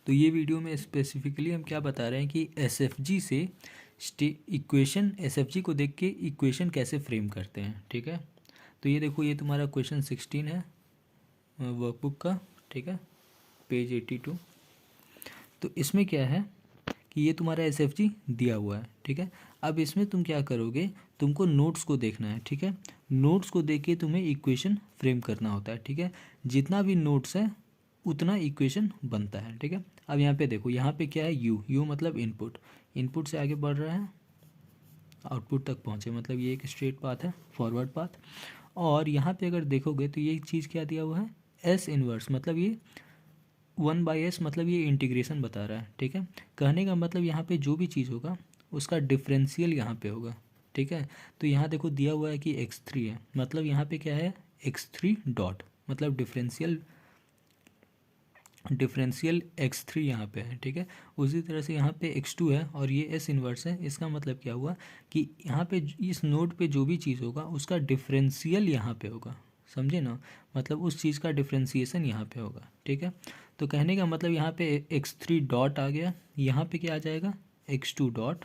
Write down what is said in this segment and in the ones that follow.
तो ये वीडियो में स्पेसिफिकली हम क्या बता रहे हैं कि एसएफजी से इक्वेशन, एसएफजी को देख के इक्वेशन कैसे फ्रेम करते हैं। ठीक है, तो ये देखो, ये तुम्हारा क्वेश्चन 16 है वर्कबुक का। ठीक है, पेज 82। तो इसमें क्या है कि ये तुम्हारा एसएफजी दिया हुआ है। ठीक है, अब इसमें तुम क्या करोगे, तुमको नोट्स को देखना है। ठीक है, नोट्स को देख के तुम्हें इक्वेशन फ्रेम करना होता है। ठीक है, जितना भी नोट्स है उतना इक्वेशन बनता है। ठीक है, अब यहाँ पे देखो, यहाँ पे क्या है, यू मतलब इनपुट, इनपुट से आगे बढ़ रहा है, आउटपुट तक पहुँचे, मतलब ये एक स्ट्रेट पाथ है, फॉरवर्ड पाथ। और यहाँ पे अगर देखोगे तो ये चीज़ क्या दिया हुआ है, एस इनवर्स, मतलब ये 1/s, मतलब ये इंटीग्रेशन बता रहा है। ठीक है, कहने का मतलब यहाँ पे जो भी चीज़ होगा उसका डिफरेंशियल यहाँ पे होगा। ठीक है, तो यहाँ देखो दिया हुआ है कि x3 है, मतलब यहाँ पे क्या है, x3 डॉट, मतलब डिफरेंशियल x3 यहाँ पे है। ठीक है, उसी तरह से यहाँ पे x2 है और ये s इन्वर्स है। इसका मतलब क्या हुआ कि यहाँ पे इस नोड पे जो भी चीज़ होगा उसका डिफरेंशियल यहाँ पे होगा, समझे ना, मतलब उस चीज़ का डिफरेंशिएशन यहाँ पे होगा। ठीक है, तो कहने का मतलब यहाँ पे x3 डॉट आ गया, यहाँ पे क्या आ जाएगा, x2 डॉट,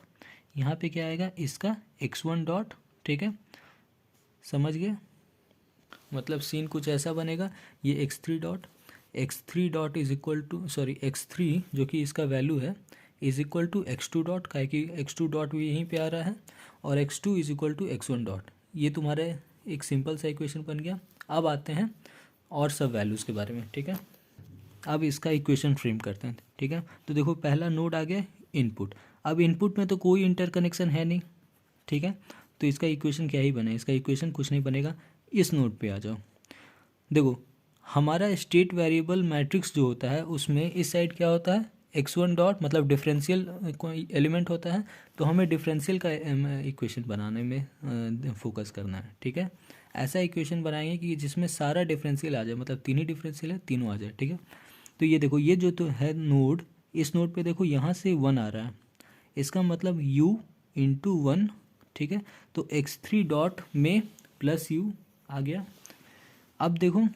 यहाँ पे क्या आएगा, इसका x1 डॉट। ठीक है, समझ गए, मतलब सीन कुछ ऐसा बनेगा, ये x3 dot is equal to, sorry x3 जो कि इसका वैल्यू है is equal to x2 dot, का कि x2 डॉट भी यहीं पे आ रहा है, और x2 is equal to x1 dot. ये तुम्हारे एक सिंपल सा इक्वेशन बन गया। अब आते हैं और सब वैल्यूज़ के बारे में। ठीक है, अब इसका इक्वेशन फ्रेम करते हैं। ठीक है, तो देखो पहला नोड आ गया इनपुट। अब इनपुट में तो कोई इंटरकनेक्शन है नहीं। ठीक है, तो इसका इक्वेशन क्या ही बने, इसका इक्वेशन कुछ नहीं बनेगा। इस नोड पे आ जाओ, देखो हमारा स्टेट वेरिएबल मैट्रिक्स जो होता है उसमें इस साइड क्या होता है, x1 डॉट, मतलब डिफरेंशियल एलिमेंट होता है। तो हमें डिफरेंशियल का इक्वेशन बनाने में फोकस करना है। ठीक है, ऐसा इक्वेशन बनाएंगे कि जिसमें सारा डिफरेंशियल आ जाए, मतलब तीन ही डिफरेंशियल है, तीनों आ जाए। ठीक है, तो ये देखो, ये जो तो है नोड, इस नोड पे देखो यहाँ से 1 आ रहा है, इसका मतलब u इंटू 1। ठीक है, तो x3 डॉट में प्लस u आ गया। अब देखो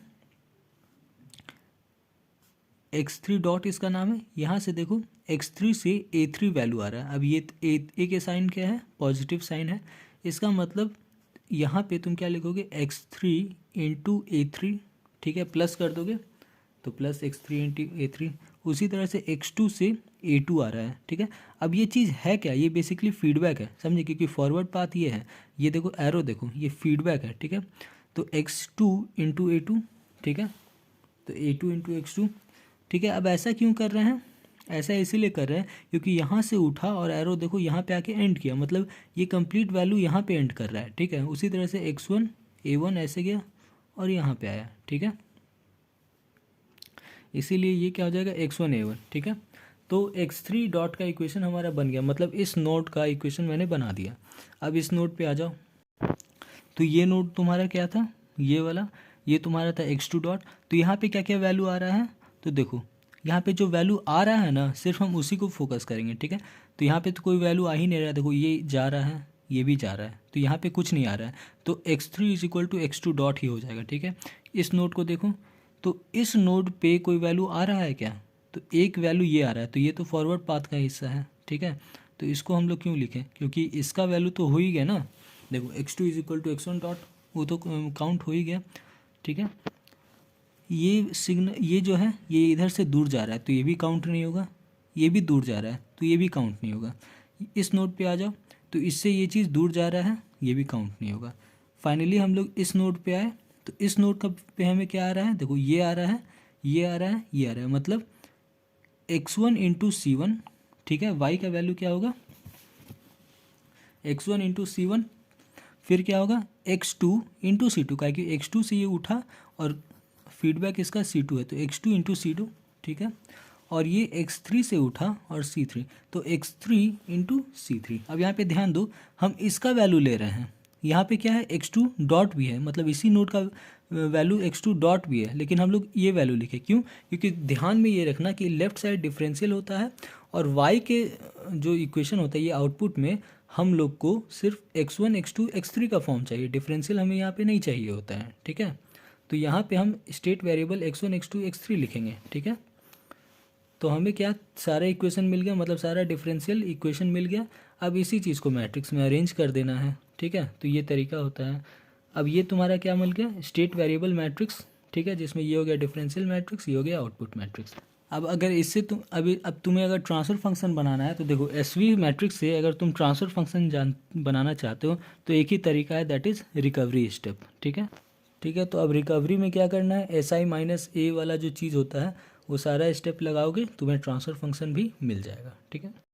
x3 डॉट इसका नाम है, यहाँ से देखो x3 से a3 वैल्यू आ रहा है। अब ये ए के साइन क्या है, पॉजिटिव साइन है, इसका मतलब यहाँ पे तुम क्या लिखोगे, x3 इंटू a3। ठीक है, प्लस कर दोगे तो प्लस x3 इंटू a3। उसी तरह से x2 से a2 आ रहा है। ठीक है, अब ये चीज़ है क्या, ये बेसिकली फीडबैक है, समझे, क्योंकि फॉरवर्ड पाथ ये है, ये देखो एरो देखो, ये फीडबैक है। ठीक है, तो x2 इंटू a2। ठीक है, तो a2 इंटू x2। ठीक है, अब ऐसा क्यों कर रहे हैं, ऐसा इसीलिए कर रहे हैं क्योंकि यहाँ से उठा और एरो देखो यहाँ पे आके एंड किया, मतलब ये कंप्लीट वैल्यू यहाँ पे एंड कर रहा है। ठीक है, उसी तरह से x1 a1 ऐसे गया और यहाँ पे आया। ठीक है, इसीलिए ये क्या हो जाएगा, x1 a1। ठीक है, तो x3 डॉट का इक्वेशन हमारा बन गया, मतलब इस नोड का इक्वेशन मैंने बना दिया। अब इस नोड पे आ जाओ, तो ये नोड तुम्हारा क्या था, ये वाला, ये तुम्हारा था x2 डॉट। तो यहाँ पे क्या क्या वैल्यू आ रहा है, तो देखो यहाँ पे जो वैल्यू आ रहा है ना, सिर्फ हम उसी को फोकस करेंगे। ठीक है, तो यहाँ पे तो कोई वैल्यू आ ही नहीं रहा है, देखो ये जा रहा है, ये भी जा रहा है, तो यहाँ पे कुछ नहीं आ रहा है, तो x3 is equal to x2 dot ही हो जाएगा। ठीक है, इस नोड को देखो, तो इस नोड पे कोई वैल्यू आ रहा है क्या, तो एक वैल्यू ये आ रहा है, तो ये तो फॉरवर्ड पाथ का हिस्सा है। ठीक है, तो इसको हम लोग क्यों लिखें, क्योंकि इसका वैल्यू तो हो ही गया ना, देखो x2 is equal to x1 dot, वो तो काउंट हो ही गया। ठीक है, ये सिग्नल, ये जो है ये इधर से दूर जा रहा है, तो ये भी काउंट नहीं होगा, ये भी दूर जा रहा है तो ये भी काउंट नहीं होगा। इस नोड पे आ जाओ, तो इससे ये चीज़ दूर जा रहा है, ये भी काउंट नहीं होगा। फाइनली हम लोग इस नोड पे आए, तो इस नोड का पे हमें क्या आ रहा है, देखो ये आ रहा है, ये आ रहा है, ये आ रहा है, मतलब x1 इंटू C1। ठीक है, y का वैल्यू क्या होगा, x1 इंटू C1, फिर क्या होगा x2 इंटू C2, का कि x2 से ये उठा और फीडबैक इसका C2 है, तो x2 इंटू C2। ठीक है, और ये x3 से उठा और C3, तो x3 इंटू C3। अब यहाँ पे ध्यान दो, हम इसका वैल्यू ले रहे हैं, यहाँ पे क्या है, x2 डॉट भी है, मतलब इसी नोड का वैल्यू x2 डॉट भी है, लेकिन हम लोग ये वैल्यू लिखे क्यों, क्योंकि ध्यान में ये रखना कि लेफ्ट साइड डिफरेंशियल होता है और y के जो इक्वेशन होता है ये आउटपुट में हम लोग को सिर्फ x1 x2 x3 का फॉर्म चाहिए, डिफरेंशियल हमें यहाँ पे नहीं चाहिए होता है। ठीक है, तो यहाँ पे हम state variable x1 x2 x3 लिखेंगे। ठीक है, तो हमें क्या सारा इक्वेशन मिल गया, मतलब सारा डिफरेंशियल इक्वेशन मिल गया। अब इसी चीज़ को मैट्रिक्स में अरेंज कर देना है, ठीक है। तो ये तरीका होता है। अब ये तुम्हारा क्या मिल गया, स्टेट वेरिएबल मैट्रिक्स, ठीक है, जिसमें ये हो गया डिफरेंशियल मैट्रिक्स, ये हो गया आउटपुट मैट्रिक्स। अब अगर इससे तुम अब तुम्हें अगर ट्रांसफ़र फंक्शन बनाना है तो देखो एसवी मैट्रिक्स से अगर तुम ट्रांसफ़र फंक्शन बनाना चाहते हो तो एक ही तरीका है, दैट इज़ रिकवरी स्टेप, ठीक है। ठीक है, तो अब रिकवरी में क्या करना है, एस आई माइनस ए वाला जो चीज़ होता है वो सारा स्टेप लगाओगे, तुम्हें ट्रांसफ़र फंक्शन भी मिल जाएगा, ठीक है।